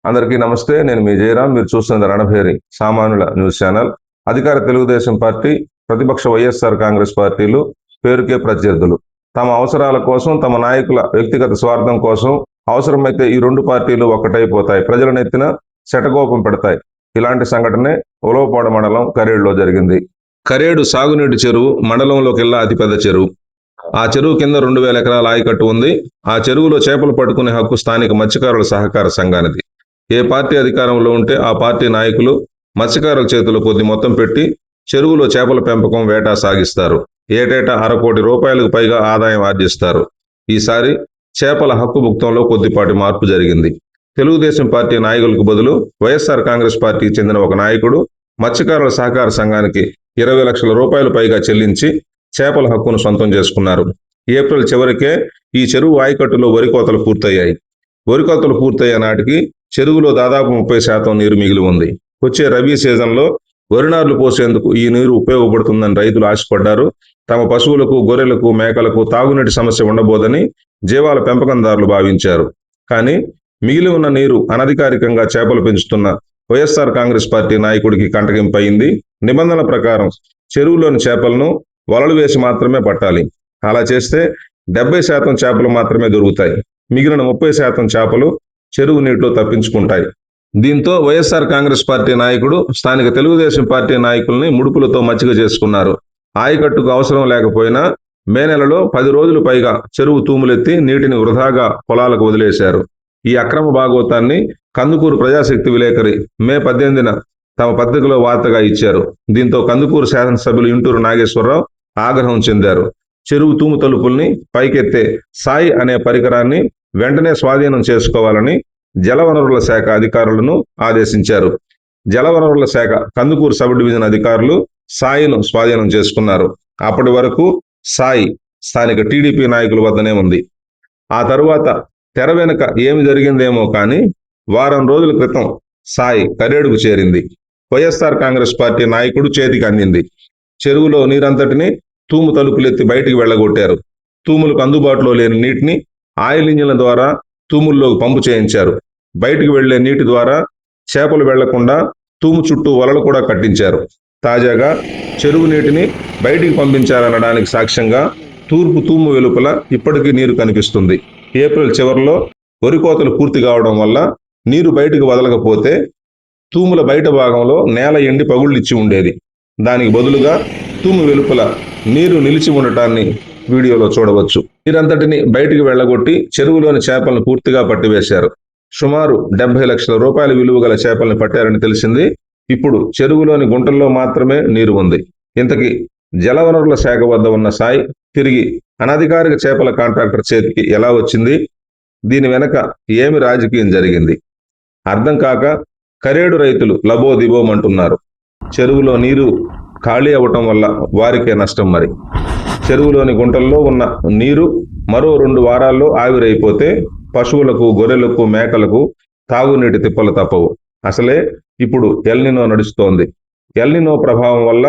అందరికీ నమస్తే. నేను మీ జయరాం. మీరు చూస్తున్నది రణభేరి సామాన్యుల న్యూస్ ఛానల్. అధికార తెలుగుదేశం పార్టీ, ప్రతిపక్ష వైఎస్ఆర్ కాంగ్రెస్ పార్టీలు పేరుకే ప్రత్యర్థులు. తమ అవసరాల కోసం, తమ నాయకుల వ్యక్తిగత స్వార్థం కోసం అవసరమైతే ఈ రెండు పార్టీలు ఒక్కటైపోతాయి, ప్రజల నెత్తిన శటకోపం పెడతాయి. ఇలాంటి సంఘటనే ఉలవపాడు మండలం కరేడులో జరిగింది. కరేడు సాగునీటి చెరువు మండలంలోకెల్లా అతిపెద్ద చెరువు. ఆ చెరువు కింద 2000 ఎకరాల ఆయకట్టు ఉంది. ఆ చెరువులో చేపలు పట్టుకునే హక్కు స్థానిక మత్స్యకారుల సహకార సంఘానిది. ఏ పార్టీ అధికారంలో ఉంటే ఆ పార్టీ నాయకులు మత్స్యకారుల చేతిలో కొద్ది మొత్తం పెట్టి చెరువులో చేపల పెంపకం, వేట సాగిస్తారు. ఏటేటా 1/2 కోటి రూపాయలకు పైగా ఆదాయం ఆర్జిస్తారు. ఈసారి చేపల హక్కు భుక్తంలో కొద్దిపాటి మార్పు జరిగింది. తెలుగుదేశం పార్టీ నాయకులకు బదులు వైఎస్ఆర్ కాంగ్రెస్ పార్టీకి చెందిన ఒక నాయకుడు మత్స్యకారుల సహకార సంఘానికి 20 లక్షల రూపాయలు పైగా చెల్లించి చేపల హక్కును సొంతం చేసుకున్నారు. ఏప్రిల్ చివరికే ఈ చెరువు ఆయకట్టులో వరి కోతలు పూర్తయ్యాయి. వరి కోతలు పూర్తయ్యే నాటికి చెరువులో దాదాపు 30% నీరు మిగిలి ఉంది. వచ్చే రబీ సీజన్లో వరి నారులు పోసేందుకు ఈ నీరు ఉపయోగపడుతుందని రైతులు ఆశపడ్డారు. తమ పశువులకు, గొర్రెలకు, మేకలకు తాగునీటి సమస్య ఉండబోదని జీవాల పెంపకందారులు భావించారు. కానీ మిగిలి ఉన్న నీరు అనధికారికంగా చేపలు పెంచుతున్న వైఎస్ఆర్ కాంగ్రెస్ పార్టీ నాయకుడికి కంటగింపయింది. నిబంధనల ప్రకారం చెరువులోని చేపలను వలలు వేసి మాత్రమే పట్టాలి. అలా చేస్తే 70% చేపలు మాత్రమే దొరుకుతాయి. మిగిలిన 30% చేపలు చెరువు నీటిలో తప్పించుకుంటాయి. దీంతో వైఎస్ఆర్ కాంగ్రెస్ పార్టీ నాయకుడు స్థానిక తెలుగుదేశం పార్టీ నాయకుల్ని ముడుపులతో మచ్చిక చేసుకున్నారు. ఆయకట్టుకు అవసరం లేకపోయినా మే నెలలో 10 రోజులు పైగా చెరువు తూములెత్తి నీటిని వృధాగా పొలాలకు వదిలేశారు. ఈ అక్రమ భాగోతాన్ని కందుకూరు ప్రజాశక్తి విలేకరి మే 18న తమ పత్రికలో వార్తగా ఇచ్చారు. దీంతో కందుకూరు శాసనసభ్యులు ఇంటూరు నాగేశ్వరరావు ఆగ్రహం చెందారు. చెరువు తూము తలుపుల్ని పైకెత్తే సాయి అనే పరికరాన్ని వెంటనే స్వాధీనం చేసుకోవాలని జలవనరుల శాఖ అధికారులను ఆదేశించారు. జలవనరుల శాఖ కందుకూరు సబ్ డివిజన్ అధికారులు సాయిను స్వాధీనం చేసుకున్నారు. అప్పటి వరకు సాయి స్థానిక టీడీపీ నాయకుల వద్దనే ఉంది. ఆ తరువాత తెర వెనుక ఏమి జరిగిందేమో కానీ వారం రోజుల క్రితం సాయి కరేడుకు చేరింది. వైఎస్ఆర్ కాంగ్రెస్ పార్టీ నాయకుడు చేతికి అందింది. చెరువులో నీరంతటిని తూము తలుపులెత్తి బయటికి వెళ్ళగొట్టారు. తూములకు అందుబాటులో లేని నీటిని ఆయిల్ ఇంజిన్ల ద్వారా తూముల్లోకి పంపు చేయించారు. బయటికి వెళ్లే నీటి ద్వారా చేపలు వెళ్లకుండా తూము చుట్టూ వలలు కూడా కట్టించారు. తాజాగా చెరువు నీటిని బయటికి పంపించారనడానికి సాక్ష్యంగా తూర్పు తూము వెలుపల ఇప్పటికీ నీరు కనిపిస్తుంది. ఏప్రిల్ చివరిలో వరి కోతలు పూర్తి కావడం వల్ల నీరు బయటకు వదలకపోతే తూముల బయట భాగంలో నేల ఎండి పగుళ్ళిచ్చి ఉండేది. దానికి బదులుగా తూము వెలుపల నీరు నిలిచి ఉండటాన్ని వీడియోలో చూడవచ్చు. నీరంతటిని బయటికి వెళ్లగొట్టి చెరువులోని చేపలను పూర్తిగా పట్టివేశారు. సుమారు 70 లక్షల రూపాయల విలువ గల చేపల్ని పట్టారని తెలిసింది. ఇప్పుడు చెరువులోని గుంటల్లో మాత్రమే నీరు ఉంది. ఇంతకీ జలవనరుల శాఖ వద్ద ఉన్న సాయి తిరిగి అనధికారిక చేపల కాంట్రాక్టర్ చేతికి ఎలా వచ్చింది? దీని వెనక ఏమి రాజకీయం జరిగింది? అర్థం కాక కరేడు రైతులు లబోదిబోమంటున్నారు. చెరువులో నీరు ఖాళీ అవ్వటం వల్ల వారికే నష్టం. మరి చెరువులోని గుంటల్లో ఉన్న నీరు మరో 2 వారాల్లో ఆవిరైపోతే పశువులకు, గొర్రెలకు, మేకలకు తాగునీటి తిప్పలు తప్పవు. అసలే ఇప్పుడు ఎల్నినో నడుస్తోంది. ఎల్నినో ప్రభావం వల్ల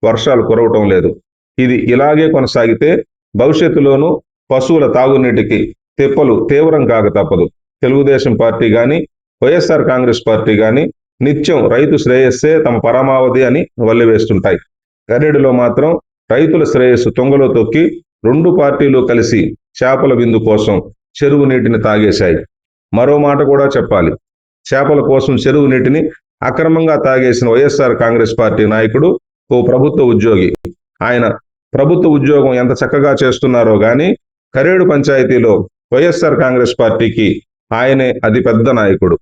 వర్షాలు కురవటం లేదు. ఇది ఇలాగే కొనసాగితే భవిష్యత్తులోనూ పశువుల తాగునీటికి తిప్పలు తీవ్రం కాక తప్పదు. తెలుగుదేశం పార్టీ కానీ, వైఎస్ఆర్ కాంగ్రెస్ పార్టీ కానీ నిత్యం రైతు శ్రేయస్సే తమ పరమావధి అని వల్లివేస్తుంటాయి. కరేడులో మాత్రం రైతుల శ్రేయస్సు తొంగలో తొక్కి 2 పార్టీలు కలిసి చేపల విందు కోసం చెరువు నీటిని తాగేశాయి. మరో మాట కూడా చెప్పాలి. చేపల కోసం చెరువు నీటిని అక్రమంగా తాగేసిన వైఎస్ఆర్ కాంగ్రెస్ పార్టీ నాయకుడు ఓ ప్రభుత్వ ఉద్యోగి. ఆయన ప్రభుత్వ ఉద్యోగం ఎంత చక్కగా చేస్తున్నారో గాని కరేడు పంచాయతీలో వైఎస్ఆర్ కాంగ్రెస్ పార్టీకి ఆయనే అతిపెద్ద నాయకుడు.